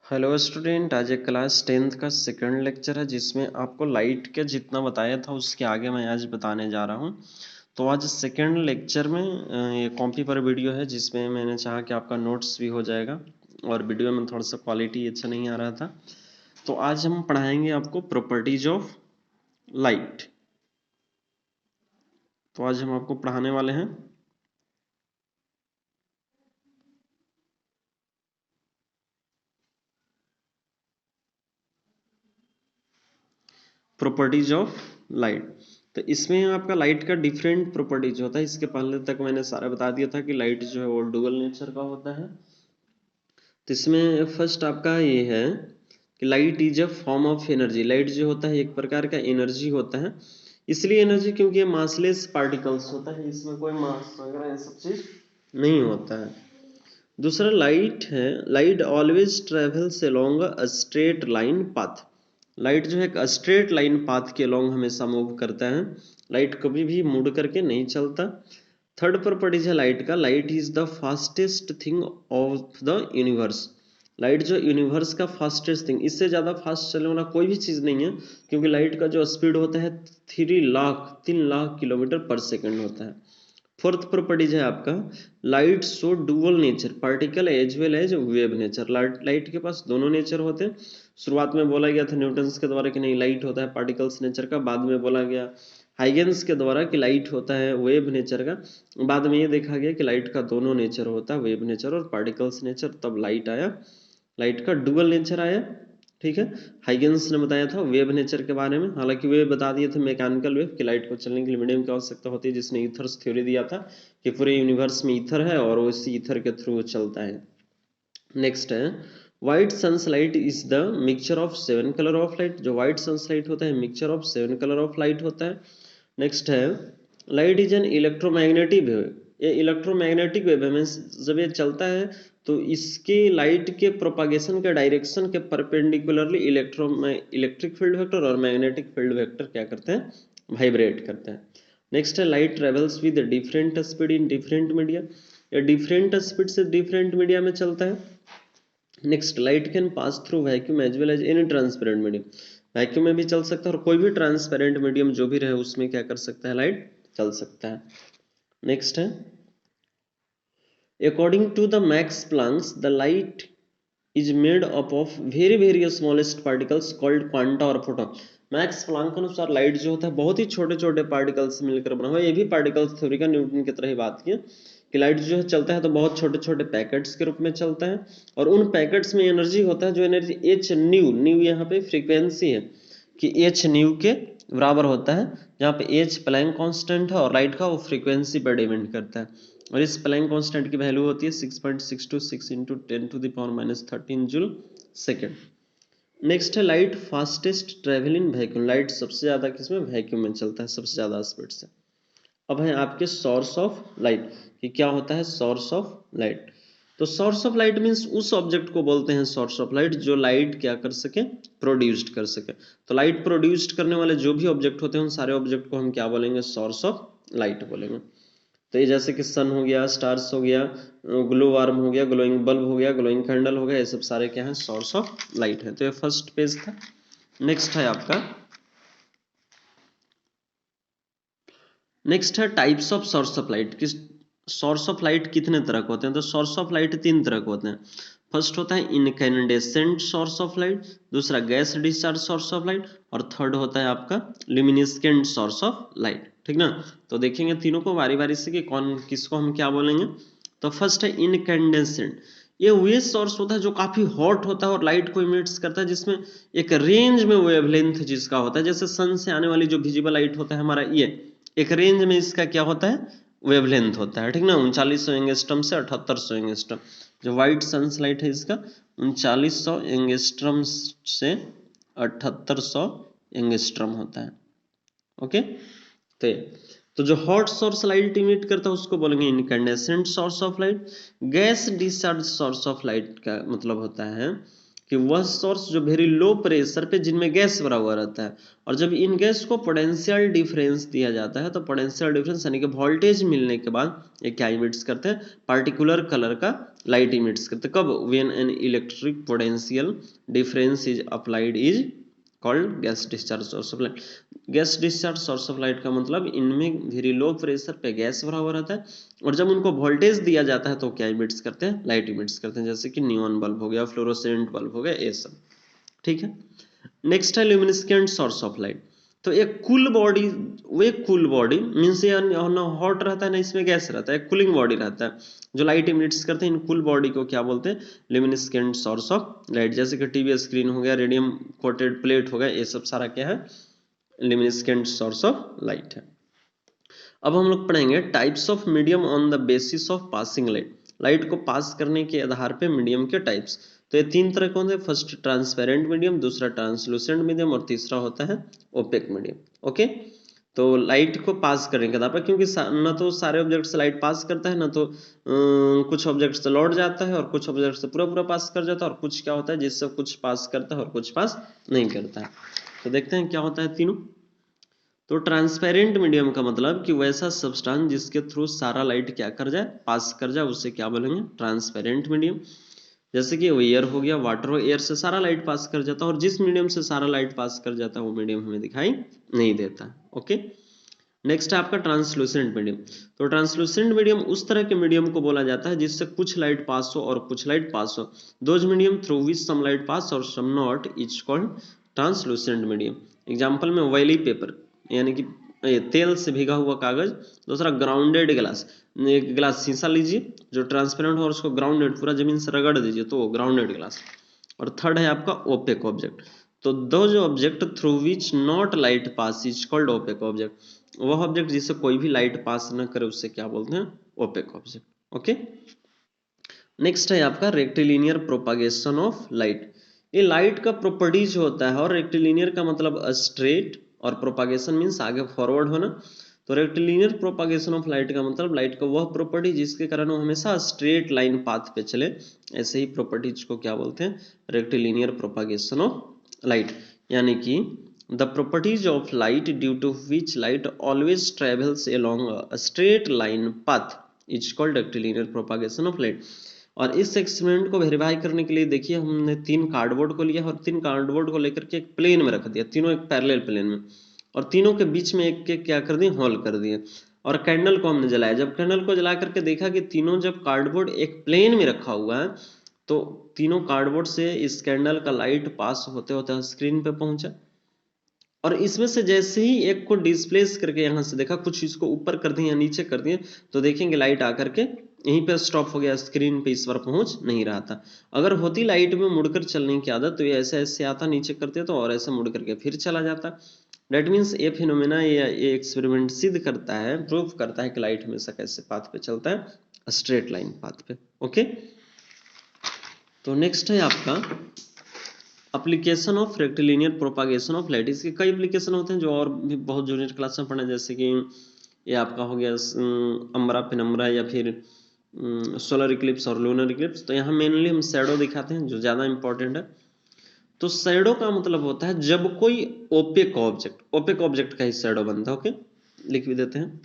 Hello student, आज एक class 10th का सेकंड लेक्चर है जिसमें आपको लाइट के जितना बताया था उसके आगे मैं आज बताने जा रहा हूं। तो आज सेकंड लेक्चर में ये कॉपी पर वीडियो है जिसमें मैंने चाहा कि आपका नोट्स भी हो जाएगा और वीडियो में थोड़ा सा क्वालिटी अच्छा नहीं आ रहा था। तो आज हम पढ़ाएंगे आपको प्रॉपर्टीज ऑफ लाइट। तो आज हम आपको पढ़ाने वाले हैं प्रॉपर्टीज ऑफ लाइट। तो इसमें आपका लाइट का डिफरेंट प्रॉपर्टीज होता है। इसके पहले तक मैंने सारा बता दिया था कि लाइट जो है वो डुअल नेचर का होता है। तो इसमें फर्स्ट आपका ये है कि light is a form of energy. Light जो होता है एक प्रकार का एनर्जी होता है, इसलिए एनर्जी क्योंकि ये मासलेस पार्टिकल्स होता है, इसमें कोई मास वगैरह ये सब चीज नहीं होता है। दूसरा लाइट है, light always travels along a straight line path. Light जो है एक स्ट्रेट लाइन पाथ के अलोंग हमेशा मूव करता है, लाइट कभी भी मुड़ करके नहीं चलता। थर्ड प्रॉपर्टीज है लाइट का, light is the fastest thing of the universe. Light जो यूनिवर्स का फास्टेस्ट थिंग, इससे ज्यादा फास्ट चलने वाला कोई भी चीज नहीं है, क्योंकि लाइट का जो स्पीड होता है 3 लाख किलोमीटर पर सेकंड होता है। फोर्थ प्रॉपर्टीज है आपका, light show dual nature, particle as well as wave nature. Light के पास दोनों नेचर होते हैं। शुरुआत में बोला गया था न्यूटन्स के द्वारा कि नहीं लाइट होता है पार्टिकल्स नेचर का, बाद में बोला गया हाइगेंस के द्वारा कि लाइट होता है वेव नेचर का, बाद में ये देखा गया कि लाइट का दोनों नेचर होता है, वेव नेचर और पार्टिकल्स नेचर, तब लाइट आया, लाइट का डुअल नेचर आया। ठीक है, हाइगेंस ने बताया था वेव नेचर के बारे में, हालांकि वे बता दिए थे मैकेनिकल वेव कि लाइट को चलने के लिए मीडियम की आवश्यकता होती है, जिसने ईथर्स थ्योरी दिया था कि पूरे यूनिवर्स में ईथर है और उसी ईथर के थ्रू चलता है। नेक्स्ट है white sunlight is the mixture of 7 colour of light. जो व्हाइट सनलाइट होता है mixture of 7 colour of light होता है। नेक्स्ट है light is an electromagnetic wave. ये इलेक्ट्रोमैग्नेटिक वेव में जब ये चलता है तो इसके लाइट के प्रोपागेशन के डायरेक्शन के परपेंडिकुलरली इलेक्ट्रिक फील्ड वेक्टर और मैग्नेटिक फील्ड वेक्टर क्या करते हैं, वाइब्रेट करते हैं। नेक्स्ट है light travels with different speed in different media. या डिफरेंट स्पीड से डिफरेंट मीडिया में चलता है। Next light can pass through vacuum as well as any transparent medium. Vacuum में भी चल सकता है और कोई भी ट्रांसपेरेंट मीडियम जो भी रहे उसमें क्या कर सकता है, लाइट चल सकता है। नेक्स्ट है according to the Max Planck's the light is made up of very smallest particles called quanta और फोटॉन। मैक्स प्लैंक के अनुसार लाइट जो होता है बहुत ही छोटे छोटे पार्टिकल्स मिलकर बना हुआ है। ये भी पार्टिकल्स थ्योरी का न्यूटन की तरह ही बात की कि लाइट जो है चलता है तो बहुत छोटे छोटे पैकेट्स के रूप में चलता है, और उन पैकेट्स में एनर्जी होता है जो एनर्जी एच न्यू, न्यू यहाँ पे फ्रीक्वेंसी है कि एच न्यू के बराबर होता है, जहाँ पे एच प्लैंक कांस्टेंट है और लाइट का वो फ्रीक्वेंसी पर डिपेंड करता है। और इस प्लैंक कांस्टेंट की वैल्यू होती है 6.626 इंटू 10⁻13 जूल सेकेंड। नेक्स्ट है light fastest travel in vacuum. Light सबसे ज्यादा किसमें, वैक्यूम में चलता है सबसे ज्यादा स्पीड से। अब है आपके सोर्स ऑफ लाइट कि क्या होता है सोर्स ऑफ लाइट। तो सोर्स ऑफ लाइट मींस उस ऑब्जेक्ट को बोलते हैं सोर्स ऑफ लाइट जो लाइट क्या कर सके, प्रोड्यूस्ड कर सके। तो लाइट प्रोड्यूस्ड करने वाले जो भी ऑब्जेक्ट होते हैं उन सारे ऑब्जेक्ट को हम क्या बोलेंगे, सोर्स ऑफ लाइट बोलेंगे। तो ये जैसे कि सन हो गया, स्टार्स हो गया, ग्लो वार्म हो गया, ग्लोइंग बल्ब हो गया, ग्लोइंग कैंडल हो गया, ये सब सारे क्या है, सोर्स ऑफ लाइट है। तो ये फर्स्ट पेज था। नेक्स्ट है आपका, नेक्स्ट है types of source of light. किस सोर्स ऑफ लाइट कितने तरह के होते हैं, तो सोर्स ऑफ लाइट 3 तरह के होते हैं। फर्स्ट होता है इनकैंडेसेंट सोर्स ऑफ लाइट, दूसरा gas discharge source of light, और थर्ड होता है आपका ल्यूमिनेसेंट सोर्स ऑफ लाइट। ठीक ना, तो देखेंगे तीनों को बारी बारी से कि कौन किसको हम क्या बोलेंगे। तो फर्स्ट है इनकैंडेसेंट। ये वे सोर्स होता है जो काफी हॉट होता है और लाइट को इमिट्स करता है, जिसमें एक रेंज में वेवलेंथ जिसका होता है, जैसे सन से आने वाली जो विजिबल लाइट होता है हमारा, ये एक रेंज में इसका क्या होता है, वेवलेंथ होता है। ठीक ना, 3900 एंगस्ट्रम से 7800 एंगस्ट्रम। जो व्हाइट सनलाइट है इसका 3900 एंगस्ट्रम से 7800 एंगस्ट्रम होता है। ओके, तो जो हॉट सोर्स लाइट इमिट करता है उसको बोलेंगे incandescent source of light. Gas discharge source of light का मतलब होता है कि वह सोर्स जो वेरी लो प्रेशर पे जिनमें गैस भरा हुआ रहता है, और जब इन गैस को पोटेंशियल डिफरेंस दिया जाता है तो पोटेंशियल डिफरेंस यानी कि वोल्टेज मिलने के बाद ये क्या इमिट्स करते हैं, पार्टिकुलर कलर का लाइट इमिट्स करते हैं। कब, when an electric potential difference is applied is called gas discharge source of light. Gas discharge source of light का मतलब इनमें वेरी लो प्रेशर पे गैस भरा हुआ रहता है, और जब उनको वोल्टेज दिया जाता है तो क्या इमिट्स करते हैं, लाइट इमिट्स करते हैं, जैसे कि नियॉन बल्ब हो गया, फ्लोरोसेंट बल्ब हो गया, ये सब। ठीक है। नेक्स्ट है ल्यूमिनेसेंट सोर्स ऑफ लाइट। तो एक कूल बॉडी, वो कूल बॉडी मीन्स ना हॉट रहता है ना इसमें गैस रहता है, कूलिंग बॉडी रहता है, जो लाइट इमिट्स करते हैं, इन कूल बॉडी को क्या बोलते हैं, ल्यूमिनेसेंट सोर्स ऑफ लाइट। जैसे कि टीवी स्क्रीन हो गया, रेडियम कोटेड प्लेट हो गया, ये सब सारा क्या है, ल्यूमिनेसेंट सोर्स ऑफ लाइट है। अब हम लोग पढ़ेंगे types of medium on the basis of passing light. Light को पास करने के आधार पे मीडियम के टाइप्स। तो ये तीन तरह के होते हैं, फर्स्ट ट्रांसपेरेंट मीडियम, दूसरा ट्रांसलूसेंट मीडियम, और तीसरा होता है ओपेक मीडियम। ओके, तो लाइट को पास करने के आधार पर, क्योंकि न तो सारे ऑब्जेक्ट से लाइट पास करता है, ना तो कुछ ऑब्जेक्ट से लौट जाता है, और कुछ ऑब्जेक्ट से पूरा पूरा पास कर जाता है, और कुछ क्या होता है जिससे कुछ पास करता है और कुछ पास नहीं करता है। तो देखते हैं क्या होता है तीनों। तो ट्रांसपेरेंट मीडियम का मतलब कि वैसा सब्सटेंस जिसके थ्रू सारा लाइट क्या कर जाए, पास कर जाए, उसे क्या बोलेंगे, ट्रांसपेरेंट मीडियम। जैसे कि एयर हो गया, वाटर हो, एयर से सारा लाइट पास कर जाता है, और जिस मीडियम से सारा लाइट पास कर जाता है वो मीडियम हमें दिखाई नहीं देता। ओके, नेक्स्ट है आपका ट्रांसलूसेंट मीडियम। तो ट्रांसलूसेंट मीडियम उस तरह के मीडियम को बोला जाता है जिससे कुछ लाइट पास हो और कुछ लाइट पास हो। Those medium through which some light pass और some not is called translucent medium. Example में ऑयली पेपर यानी कि तेल से भीगा हुआ कागज, दूसरा ग्राउंडेड ग्लास, एक गिलास शीशा लीजिए जो ट्रांसपेरेंट हो और उसको ग्राउंडेड पूरा जमीन से रगड़ दीजिए तो ग्राउंडेड ग्लास। और थर्ड है आपका ओपेक ऑब्जेक्ट। तो दो जो object through which not light pass is called opaque object. वह ऑब्जेक्ट जिससे कोई भी लाइट पास न करे उससे क्या बोलते हैं, ओपेक ऑब्जेक्ट। ओके, नेक्स्ट है आपका रेक्टिलिनियर प्रोपागेशन ऑफ लाइट। ये लाइट का प्रॉपर्टीज होता है, और रेक्टिलिनियर का मतलब स्ट्रेट, और प्रोपागेशन मींस आगे फॉरवर्ड होना। तो रेक्टिलिनियर प्रोपागेशन ऑफ लाइट का मतलब लाइट का वह प्रॉपर्टी जिसके कारण वो हमेशा स्ट्रेट लाइन पाथ पे चले, ऐसे ही प्रॉपर्टीज को क्या बोलते हैं, रेक्टिलिनियर प्रोपागेशन ऑफ लाइट। यानी कि the properties of light due to which light always travels along a straight line path is called rectilinear propagation of light. और इस एक्सपेरिमेंट को वेरीफाई करने के लिए देखिए हमने तीन कार्डबोर्ड को लिया और तीन कार्डबोर्ड को लेकर के एक प्लेन में रख दिया, तीनों एक पैरेलल प्लेन में, और तीनों के बीच में एक क्या कर दिए, होल कर दिए, और कैंडल को हमने जलाया। जब कैंडल को जला करके देखा कि तीनों जब कार्डबोर्ड एक प्लेन में रखा हुआ है तो तीनों कार्डबोर्ड से इस कैंडल का लाइट पास होते होते स्क्रीन पे पहुंचा, और इसमें से जैसे ही एक को डिस्प्लेस करके यहां से देखा, कुछ इसको ऊपर कर दिए या नीचे कर दिए, तो देखेंगे लाइट आकर के यहीं पे स्टॉप हो गया, स्क्रीन पे इस बार पहुंच नहीं रहा था। अगर होती लाइट में मुड़कर चलने की आदत तो ये ऐसे ऐसे आता, नीचे करते तो और ऐसे मुड़ करके फिर चला जाता। डेट मीन्स ये फिनोमेना, ये एक्सपेरिमेंट सिद्ध करता है, प्रूव करता है कि लाइट हमेशा कैसे पाथ पे चलता है, स्ट्रेट लाइन पाथ पे। ओके, तो नेक्स्ट है आपका application of rectilinear propagation of light. इसके कई एप्लीकेशन होते हैं जो और भी बहुत जूनियर क्लास में पढ़े, जैसे कि ये आपका हो गया अम्बरा पेनम्बरा, या फिर सोलर इक्लिप्स और लूनर इक्लिप्स। तो यहाँ मेनली हम शैडो दिखाते हैं जो ज़्यादा इंपॉर्टेंट है। तो शैडो का मतलब होता है जब कोई ओपेक ऑब्जेक्ट का ही शैडो बनता है। ओके, लिख भी देते हैं।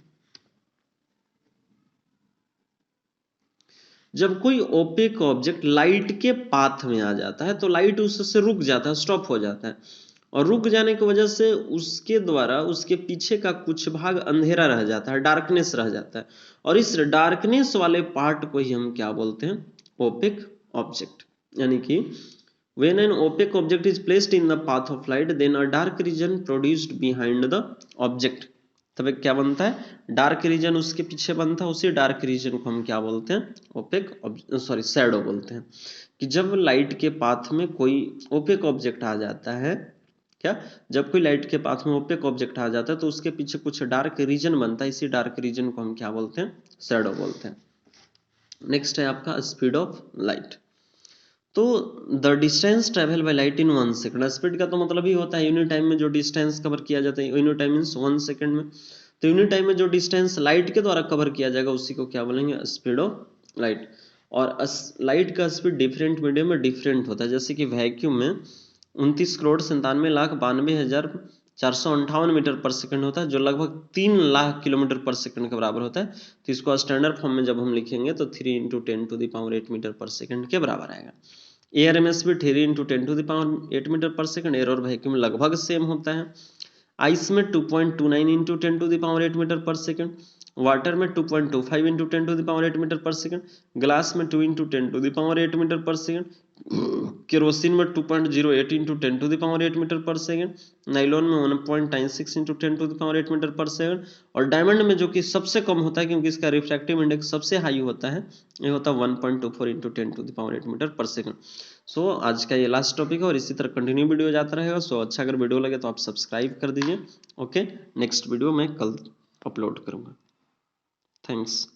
जब कोई ओपेक ऑब्जेक्ट लाइट के पाथ में आ जाता है तो लाइट उससे रुक जाता है, स्टॉप हो जाता है, और रुक जाने की वजह से उसके द्वारा उसके पीछे का कुछ भाग अंधेरा रह जाता है, डार्कनेस रह जाता है, और इस डार्कनेस वाले पार्ट को ही हम क्या बोलते हैं, ओपेक ऑब्जेक्ट। यानी कि when an opaque object is placed in the path of light then a dark region produced behind the object। तब क्या बनता है, डार्क रीजन उसके पीछे बनता है, उसी डार्क रीजन को हम क्या बोलते हैं, ओपेक शैडो बोलते हैं। कि जब लाइट के पाथ में कोई ओपेक ऑब्जेक्ट आ जाता है, क्या, जब कोई लाइट के पाथ में ओपेक ऑब्जेक्ट आ जाता है तो उसके पीछे कुछ डार्क रीजन बनता है, इसी डार्क रीजन को हम क्या बोलते हैं, शैडो बोलते हैं। नेक्स्ट है आपका स्पीड ऑफ लाइट। तो the distance travel by light in 1 second. Speed का तो मतलब ही होता है यूनिट टाइम में जो डिस्टेंस कवर किया जाता है, यूनिट टाइम मींस 1 सेकंड में। तो यूनिट टाइम में जो डिस्टेंस लाइट के द्वारा कवर किया जाएगा उसी को क्या बोलेंगे, स्पीड ऑफ लाइट। और लाइट का स्पीड डिफरेंट मीडियम में डिफरेंट होता है। जैसे कि वैक्यूम में 29,97,92,458 मीटर पर सेकंड होता है, जो लगभग 3 लाख किलोमीटर पर सेकंड के बराबर होता है। तो इसको स्टैंडर्ड फॉर्म में जब हम लिखेंगे तो 3 × 10⁸ मीटर पर सेकंड के बराबर आएगा। एयर में स्पीड 3 × 10⁸ मीटर पर सेकंड, एयर और वैक्यूम लगभग सेम होता है। आइस में 2.29 × 10⁸ मीटर पर सेकंड, वाटर में 2.25 × 10⁸ मीटर पर सेकंड, ग्लास में 2 × 10⁸ मीटर पर सेकंड, केरोसिन में 2.08 × 10⁸ मीटर पर सेकंड, नाइलॉन में 1.96 × 10⁸ मीटर पर सेकंड, और डायमंड में जो कि सबसे कम होता है क्योंकि इसका रिफ्रैक्टिव इंडेक्स सबसे हाई होता है, ये होता है 1.24 × 10⁸ मीटर पर सेकंड। सो आज का ये लास्ट टॉपिक है और इसी तरह कंटिन्यू वीडियो जाता रहेगा। सो अच्छा अगर वीडियो लगे तो आप सब्सक्राइब कर दीजिए। ओके, नेक्स्ट वीडियो मैं कल अपलोड करूँगा। थैंक्स।